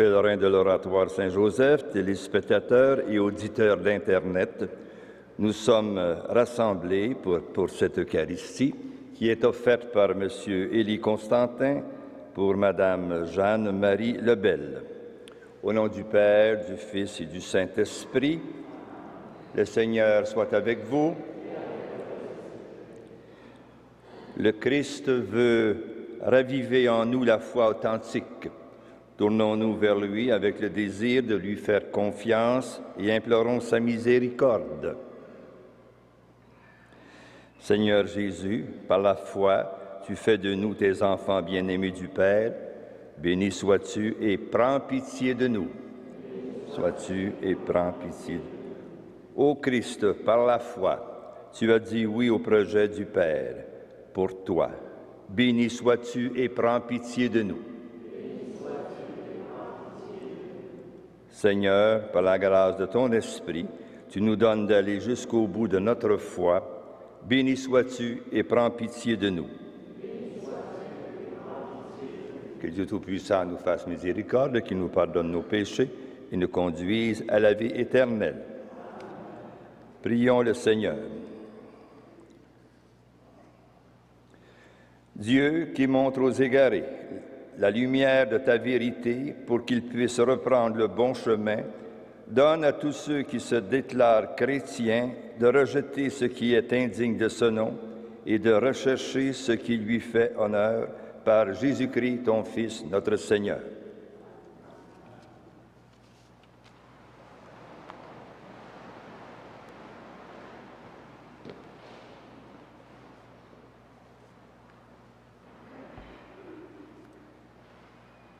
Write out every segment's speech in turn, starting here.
pèlerins de l'Oratoire Saint-Joseph, téléspectateurs et auditeurs d'Internet, nous sommes rassemblés pour cette Eucharistie qui est offerte par M. Élie Constantin pour Mme Jeanne-Marie Lebel. Au nom du Père, du Fils et du Saint-Esprit, le Seigneur soit avec vous. Le Christ veut raviver en nous la foi authentique. Tournons-nous vers lui avec le désir de lui faire confiance et implorons sa miséricorde. Seigneur Jésus, par la foi, tu fais de nous tes enfants bien-aimés du Père. Béni sois-tu et prends pitié de nous. Sois-tu et prends pitié. Ô Christ, par la foi, tu as dit oui au projet du Père pour toi. Béni sois-tu et prends pitié de nous. Seigneur, par la grâce de ton Esprit, tu nous donnes d'aller jusqu'au bout de notre foi. Béni sois-tu et prends pitié de nous. Que Dieu Tout-Puissant nous fasse miséricorde, qu'il nous pardonne nos péchés et nous conduise à la vie éternelle. Prions le Seigneur. Dieu qui montre aux égarés la lumière de ta vérité pour qu'ils puissent reprendre le bon chemin, donne à tous ceux qui se déclarent chrétiens de rejeter ce qui est indigne de ce nom et de rechercher ce qui lui fait honneur par Jésus-Christ, ton Fils, notre Seigneur.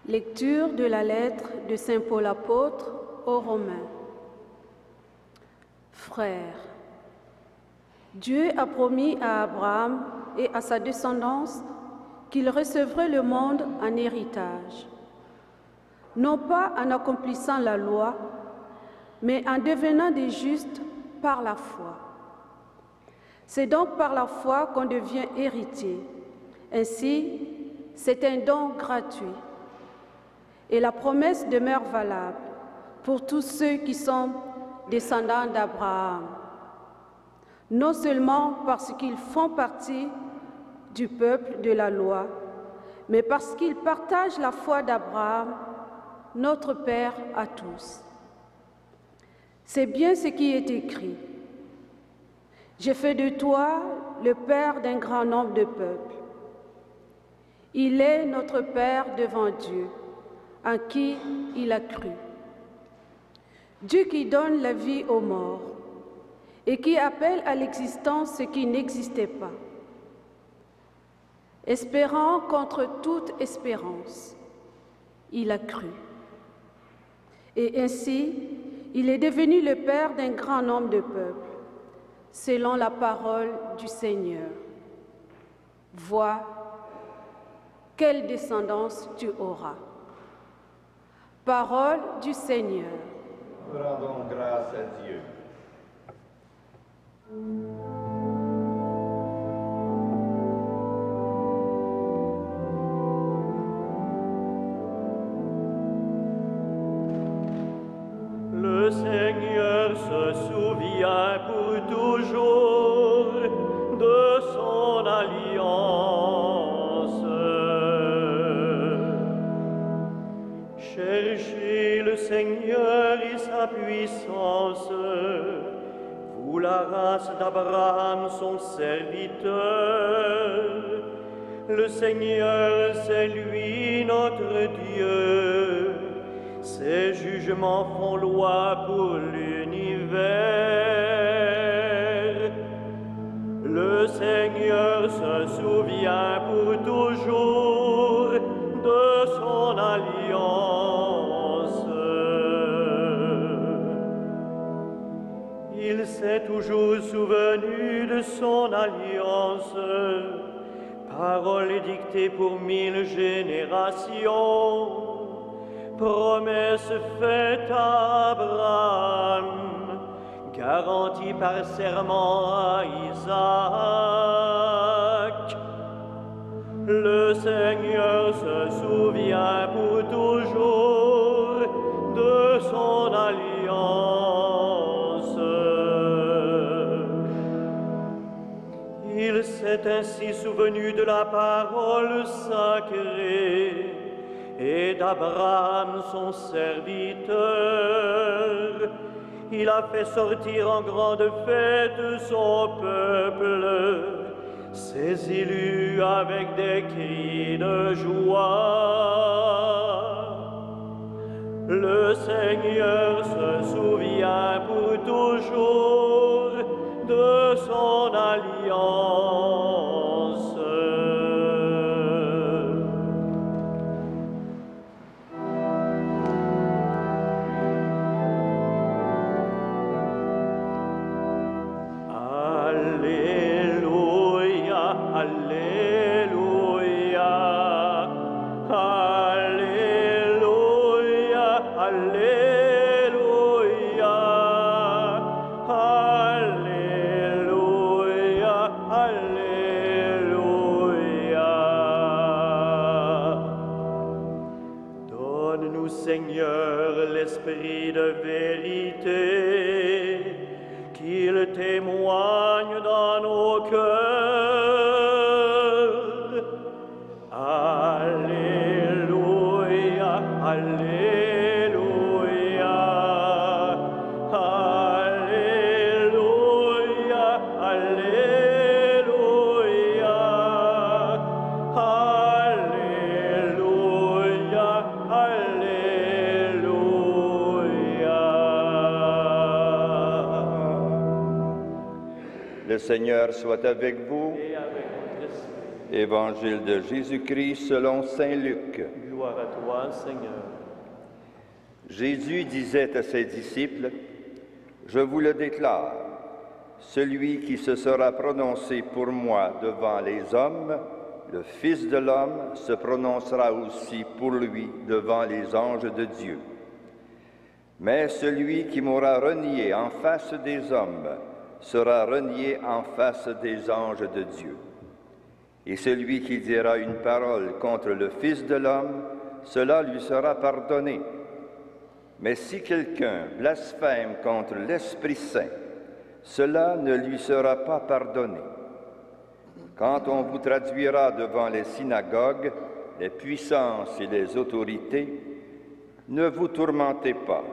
Lecture de la lettre de Saint Paul apôtre aux Romains. Frères, Dieu a promis à Abraham et à sa descendance qu'il recevrait le monde en héritage, non pas en accomplissant la loi, mais en devenant des justes par la foi. C'est donc par la foi qu'on devient héritier. Ainsi, c'est un don gratuit. Et la promesse demeure valable pour tous ceux qui sont descendants d'Abraham, non seulement parce qu'ils font partie du peuple de la loi, mais parce qu'ils partagent la foi d'Abraham, notre Père à tous. C'est bien ce qui est écrit. J'ai fait de toi le Père d'un grand nombre de peuples. Il est notre Père devant Dieu, en qui il a cru. Dieu qui donne la vie aux morts et qui appelle à l'existence ce qui n'existait pas, espérant contre toute espérance, il a cru. Et ainsi, il est devenu le Père d'un grand nombre de peuples, selon la parole du Seigneur. Vois, quelle descendance tu auras. Parole du Seigneur. Rendons grâce à Dieu. Le Seigneur se souvient pour toujours de son alliance. Cherchez le Seigneur et sa puissance, vous la race d'Abraham, son serviteur. Le Seigneur, c'est lui notre Dieu. Ses jugements font loi pour l'univers. Le Seigneur se souvient pour toujours de son alliance. Il s'est toujours souvenu de son alliance, parole dictée pour 1000 générations. Promesse faite à Abraham, garantie par serment à Isaac. Le Seigneur se souvient pour toujours son alliance. Il s'est ainsi souvenu de la parole sacrée et d'Abraham son serviteur. Il a fait sortir en grande fête son peuple, ses élus avec des cris de joie. Le Seigneur se souvient pour toujours de son alliance. Alléluia, Alléluia, Alléluia, Alléluia, Alléluia, Alléluia. Donne-nous, Seigneur, l'esprit de vérité, qu'il témoigne dans nos cœurs. Alléluia, Alléluia, Alléluia, Alléluia, Alléluia, Alléluia. Le Seigneur soit avec vous. Et avec votre esprit. Évangile de Jésus-Christ selon saint Luc. Gloire à toi, Seigneur. Jésus disait à ses disciples, « Je vous le déclare, celui qui se sera prononcé pour moi devant les hommes, le Fils de l'homme se prononcera aussi pour lui devant les anges de Dieu. Mais celui qui m'aura renié en face des hommes sera renié en face des anges de Dieu. Et celui qui dira une parole contre le Fils de l'homme, cela lui sera pardonné. Mais si quelqu'un blasphème contre l'Esprit Saint, cela ne lui sera pas pardonné. Quand on vous traduira devant les synagogues, les puissances et les autorités, ne vous tourmentez pas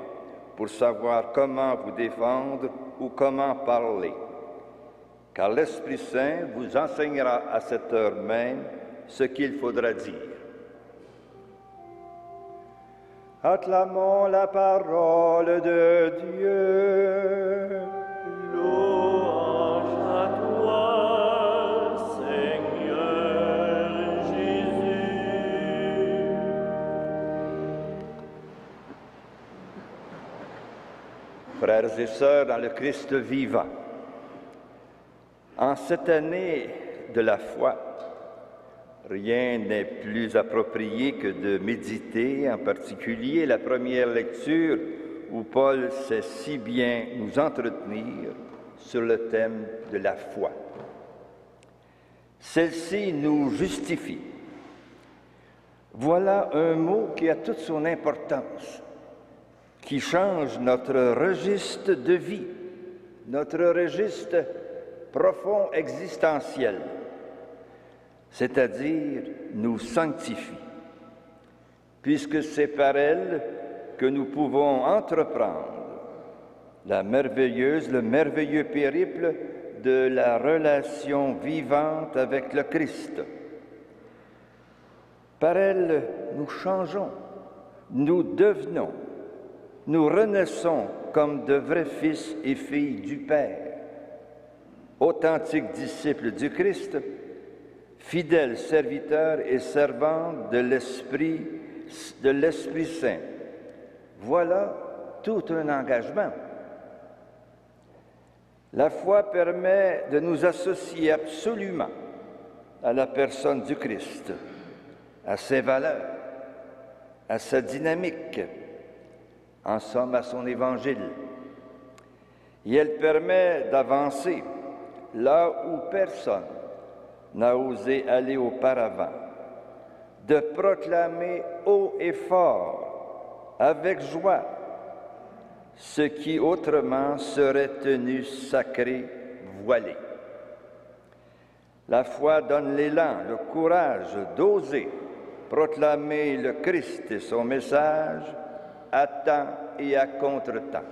pour savoir comment vous défendre ou comment parler, car l'Esprit Saint vous enseignera à cette heure même ce qu'il faudra dire. Acclamons la parole de Dieu. Louange à toi, Seigneur Jésus. Frères et sœurs dans le Christ vivant, en cette année de la foi, rien n'est plus approprié que de méditer, en particulier la première lecture où Paul sait si bien nous entretenir sur le thème de la foi. Celle-ci nous justifie. Voilà un mot qui a toute son importance, qui change notre registre de vie, notre registre profond existentiel, c'est-à-dire nous sanctifie, puisque c'est par elle que nous pouvons entreprendre le merveilleux périple de la relation vivante avec le Christ. Par elle, nous changeons, nous devenons, nous renaissons comme de vrais fils et filles du Père, authentiques disciples du Christ, fidèles serviteurs et servantes de l'Esprit Saint. Voilà tout un engagement. La foi permet de nous associer absolument à la personne du Christ, à ses valeurs, à sa dynamique, en somme à son évangile. Et elle permet d'avancer là où personne n'a osé aller auparavant, de proclamer haut et fort, avec joie, ce qui autrement serait tenu sacré, voilé. La foi donne l'élan, le courage d'oser proclamer le Christ et son message à temps et à contre-temps.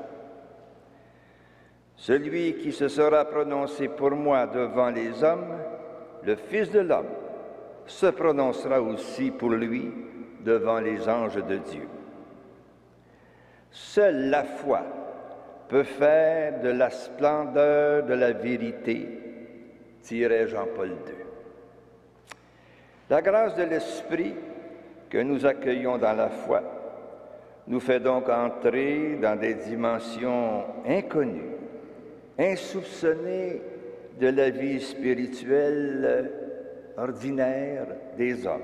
Celui qui se sera prononcé pour moi devant les hommes, le Fils de l'homme, se prononcera aussi pour lui devant les anges de Dieu. Seule la foi peut faire de la splendeur de la vérité, dirait Jean-Paul II. La grâce de l'Esprit que nous accueillons dans la foi nous fait donc entrer dans des dimensions inconnues, insoupçonnées de la vie spirituelle ordinaire des hommes.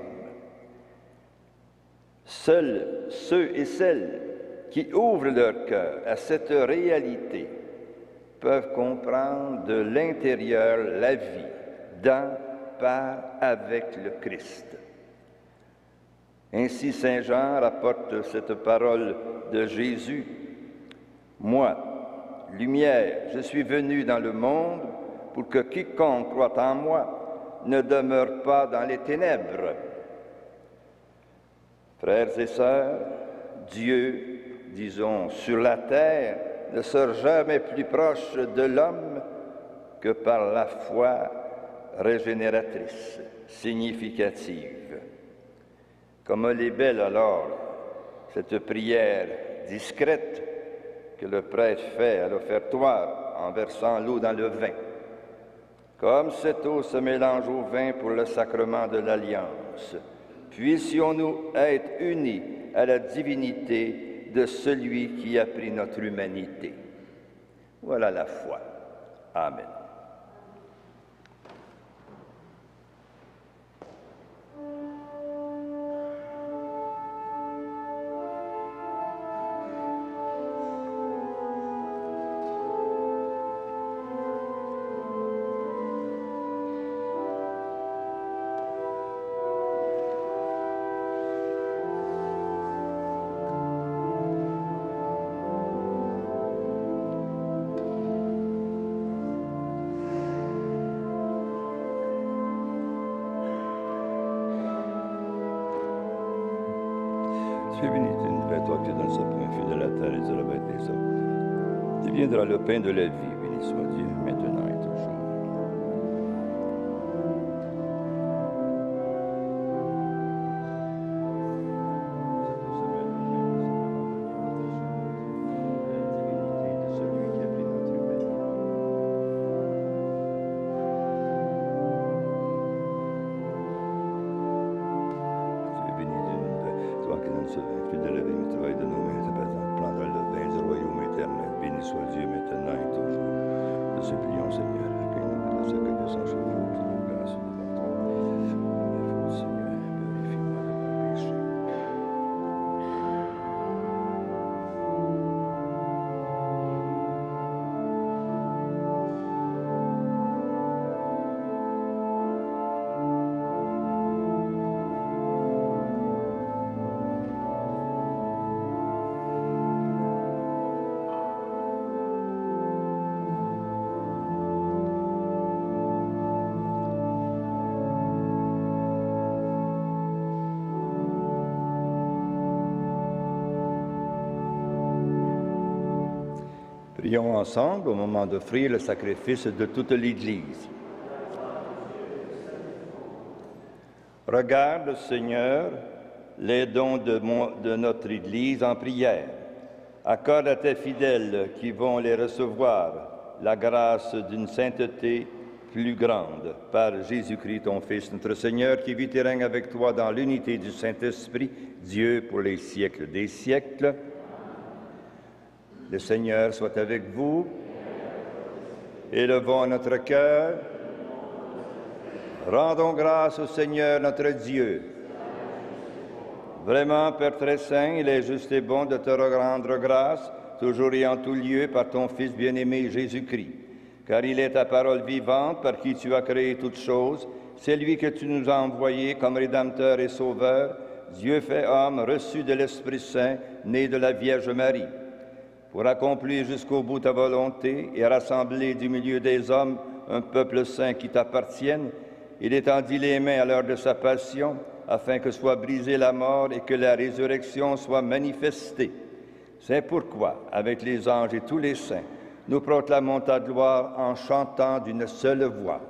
Seuls ceux et celles qui ouvrent leur cœur à cette réalité peuvent comprendre de l'intérieur la vie dans, par, avec le Christ. Ainsi, Saint Jean rapporte cette parole de Jésus. « Moi, lumière, je suis venu dans le monde pour que quiconque croit en moi ne demeure pas dans les ténèbres. » Frères et sœurs, Dieu, disons, sur la terre, ne sera jamais plus proche de l'homme que par la foi régénératrice, significative. Comme elle est belle alors, cette prière discrète que le prêtre fait à l'offertoire en versant l'eau dans le vin. Comme cette eau se mélange au vin pour le sacrement de l'Alliance, puissions-nous être unis à la divinité de celui qui a pris notre humanité. Voilà la foi. Amen. Sois béni, toi qui donnes ce pain, fils de la terre et de la bête des hommes. Tu viendras le pain de la vie, béni soit Dieu, maintenant et toujours. Prions ensemble au moment d'offrir le sacrifice de toute l'Église. Regarde, Seigneur, les dons de notre Église en prière. Accorde à tes fidèles qui vont les recevoir la grâce d'une sainteté plus grande par Jésus-Christ, ton Fils, notre Seigneur, qui vit et règne avec toi dans l'unité du Saint-Esprit, Dieu pour les siècles des siècles. Le Seigneur soit avec vous. Élevons notre cœur. Rendons grâce au Seigneur notre Dieu. Vraiment, Père très saint, il est juste et bon de te rendre grâce, toujours et en tout lieu, par ton Fils bien-aimé Jésus-Christ. Car il est ta parole vivante, par qui tu as créé toutes choses. C'est lui que tu nous as envoyé comme Rédempteur et Sauveur, Dieu fait homme, reçu de l'Esprit Saint, né de la Vierge Marie. pour accomplir jusqu'au bout ta volonté et rassembler du milieu des hommes un peuple saint qui t'appartienne, il étendit les mains à l'heure de sa passion, afin que soit brisée la mort et que la résurrection soit manifestée. C'est pourquoi, avec les anges et tous les saints, nous proclamons ta gloire en chantant d'une seule voix.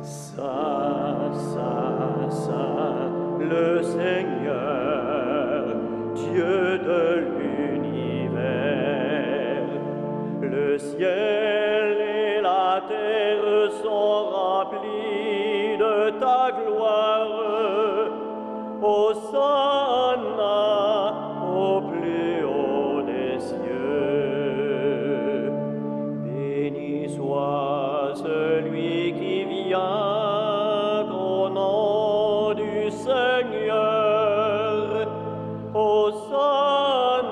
Saint, Saint, Saint, le Seigneur, Dieu de l'univers, le ciel et la terre sont remplis de ta gloire. Hosanna au plus haut des cieux. Béni soit celui qui vient au nom du Seigneur. Hosanna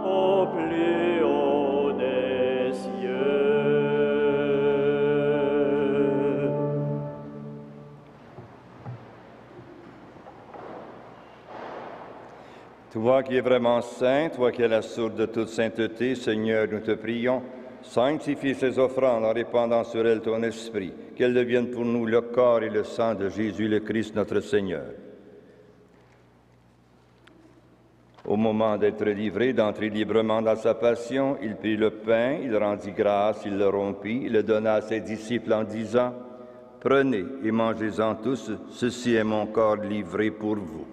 au plus haut des cieux. Toi qui es vraiment saint, toi qui es la source de toute sainteté, Seigneur, nous te prions, sanctifie ces offrandes en répandant sur elles ton esprit, qu'elles deviennent pour nous le corps et le sang de Jésus le Christ, notre Seigneur. Au moment d'être livré, d'entrer librement dans sa passion, il prit le pain, il rendit grâce, il le rompit, il le donna à ses disciples en disant, « Prenez et mangez-en tous, ceci est mon corps livré pour vous. »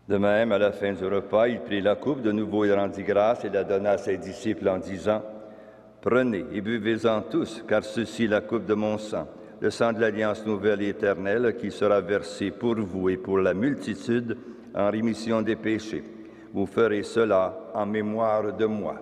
De même, à la fin du repas, il prit la coupe, de nouveau il rendit grâce et la donna à ses disciples en disant, « Prenez et buvez-en tous, car ceci est la coupe de mon sang, le sang de l'alliance nouvelle et éternelle qui sera versé pour vous et pour la multitude en rémission des péchés. Vous ferez cela en mémoire de moi. »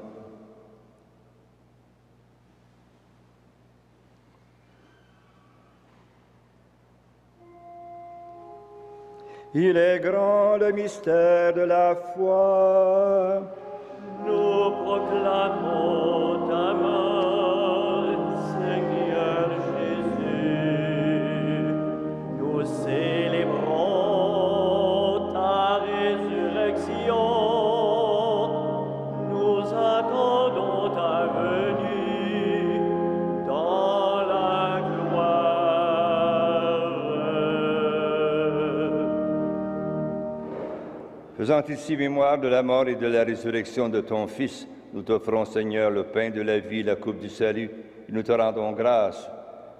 Il est grand le mystère de la foi. Nous proclamons ta mort, Seigneur Jésus. Nous célébrons ta résurrection. Nous attendons ta venue dans la gloire. Faisant ici mémoire de la mort et de la résurrection de ton Fils, nous t'offrons, Seigneur, le pain de la vie, la coupe du salut, et nous te rendons grâce,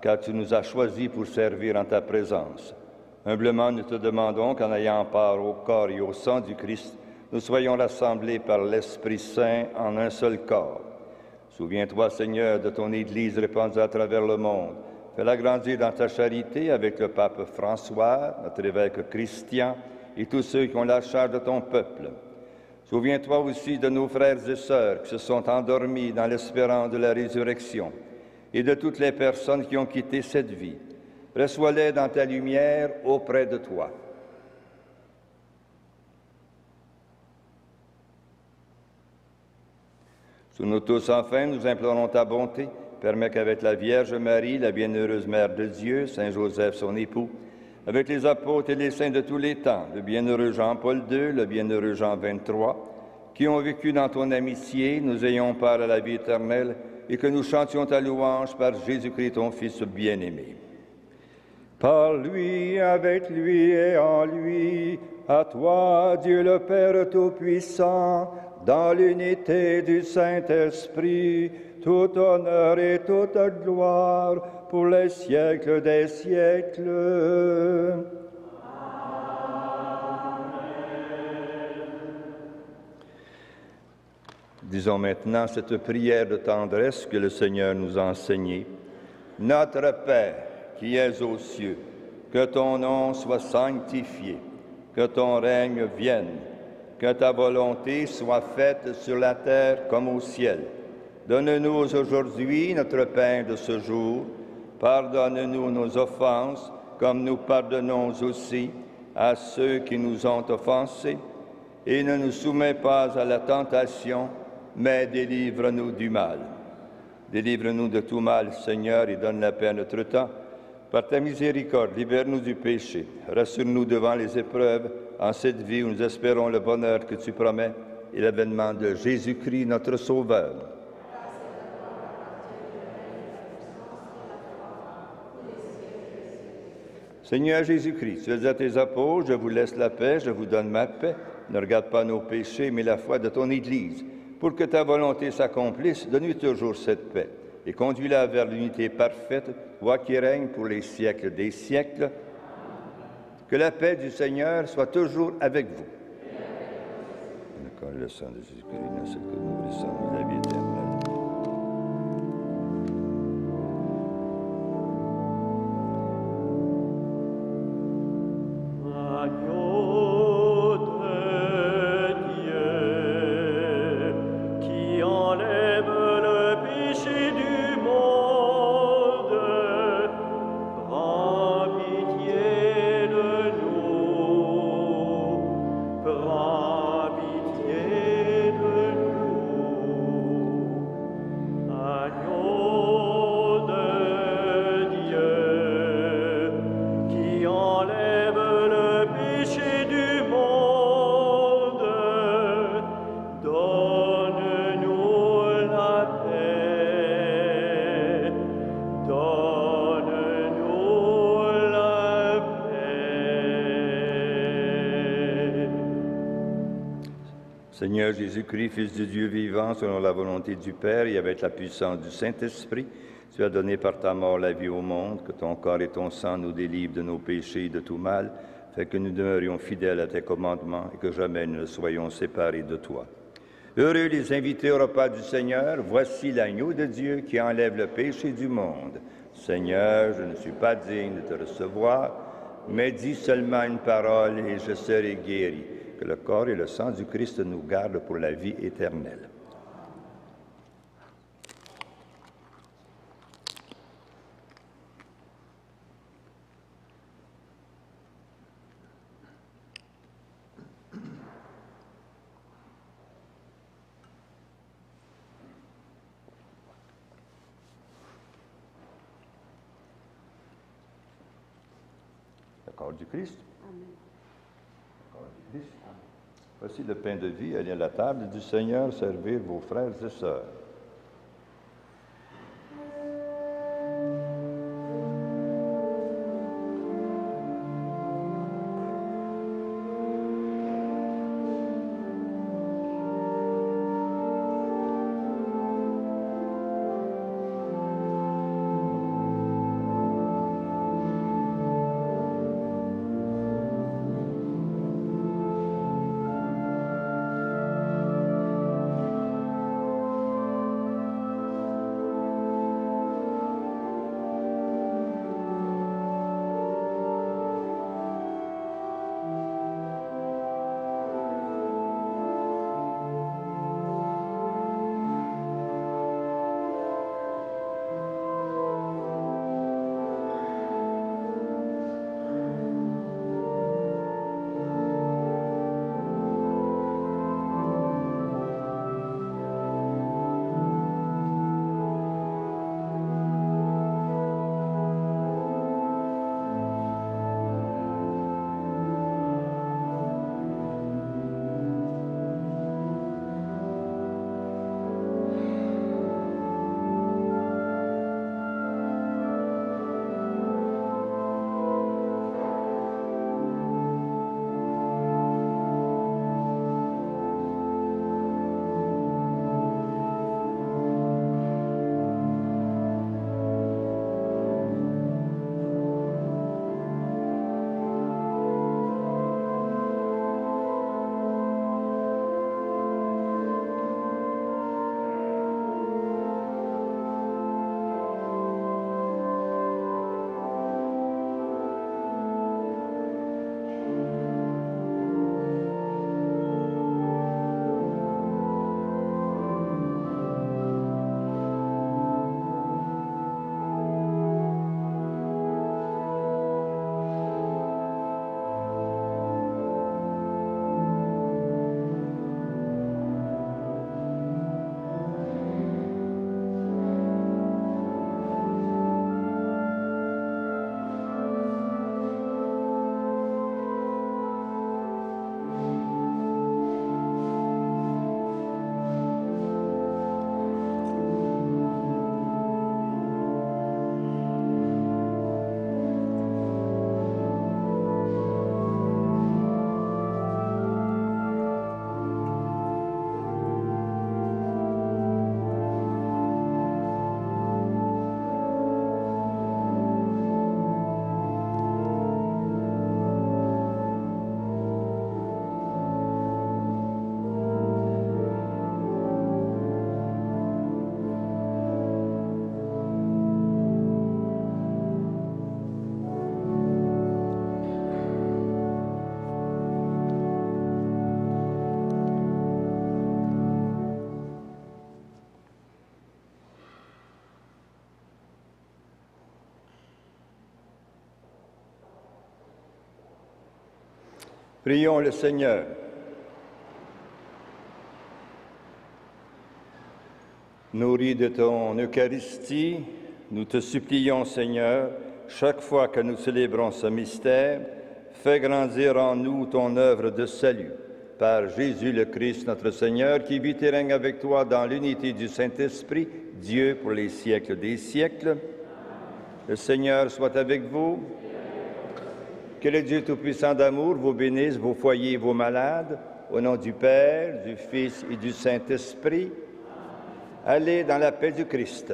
car tu nous as choisis pour servir en ta présence. Humblement, nous te demandons qu'en ayant part au corps et au sang du Christ, nous soyons rassemblés par l'Esprit Saint en un seul corps. Souviens-toi, Seigneur, de ton Église répandue à travers le monde. Fais-la grandir dans ta charité avec le pape François, notre évêque Christian, et tous ceux qui ont la charge de ton peuple. Souviens-toi aussi de nos frères et sœurs qui se sont endormis dans l'espérance de la résurrection et de toutes les personnes qui ont quitté cette vie. Reçois-les dans ta lumière auprès de toi. Sous nous tous, enfin, nous implorons ta bonté. Permets qu'avec la Vierge Marie, la bienheureuse Mère de Dieu, Saint Joseph, son époux, avec les apôtres et les saints de tous les temps, le bienheureux Jean-Paul II, le bienheureux Jean XXIII, qui ont vécu dans ton amitié, nous ayons part à la vie éternelle et que nous chantions ta louange par Jésus-Christ, ton Fils bien-aimé. Par lui, avec lui et en lui, à toi, Dieu le Père Tout-Puissant, dans l'unité du Saint-Esprit, tout honneur et toute gloire pour les siècles des siècles. Disons maintenant cette prière de tendresse que le Seigneur nous a enseignée. Notre Père, qui es aux cieux, que ton nom soit sanctifié, que ton règne vienne, que ta volonté soit faite sur la terre comme au ciel. Donne-nous aujourd'hui notre pain de ce jour. Pardonne-nous nos offenses, comme nous pardonnons aussi à ceux qui nous ont offensés. et ne nous soumets pas à la tentation, mais délivre-nous du mal. Délivre-nous de tout mal, Seigneur, et donne la paix à notre temps. Par ta miséricorde, libère-nous du péché. Rassure-nous devant les épreuves, en cette vie où nous espérons le bonheur que tu promets et l'avènement de Jésus-Christ, notre Sauveur. Seigneur Jésus-Christ, tu as dit à tes apôtres, je vous laisse la paix, je vous donne ma paix. Ne regarde pas nos péchés, mais la foi de ton Église. Pour que ta volonté s'accomplisse, donne-lui toujours cette paix et conduis-la vers l'unité parfaite, toi qui règnes pour les siècles des siècles. Que la paix du Seigneur soit toujours avec vous. Le corps et le sang de Jésus-Christ, ainsi que nous laissons la vie éternelle. Seigneur Jésus-Christ, Fils de Dieu vivant, selon la volonté du Père et avec la puissance du Saint-Esprit, tu as donné par ta mort la vie au monde, que ton corps et ton sang nous délivrent de nos péchés et de tout mal, fait que nous demeurions fidèles à tes commandements et que jamais nous ne soyons séparés de toi. Heureux les invités au repas du Seigneur, voici l'agneau de Dieu qui enlève le péché du monde. Seigneur, je ne suis pas digne de te recevoir, mais dis seulement une parole et je serai guéri. Que le corps et le sang du Christ nous gardent pour la vie éternelle. Le corps du Christ. Amen. Le corps du Christ. Voici le pain de vie, allez à la table du Seigneur servir vos frères et sœurs. Prions le Seigneur. Nourris de ton Eucharistie, nous te supplions, Seigneur, chaque fois que nous célébrons ce mystère, fais grandir en nous ton œuvre de salut. Par Jésus le Christ, notre Seigneur, qui vit et règne avec toi dans l'unité du Saint-Esprit, Dieu pour les siècles des siècles. Le Seigneur soit avec vous. Que le Dieu Tout-Puissant d'amour vous bénisse, vos foyers et vos malades, au nom du Père, du Fils et du Saint-Esprit. Allez dans la paix du Christ.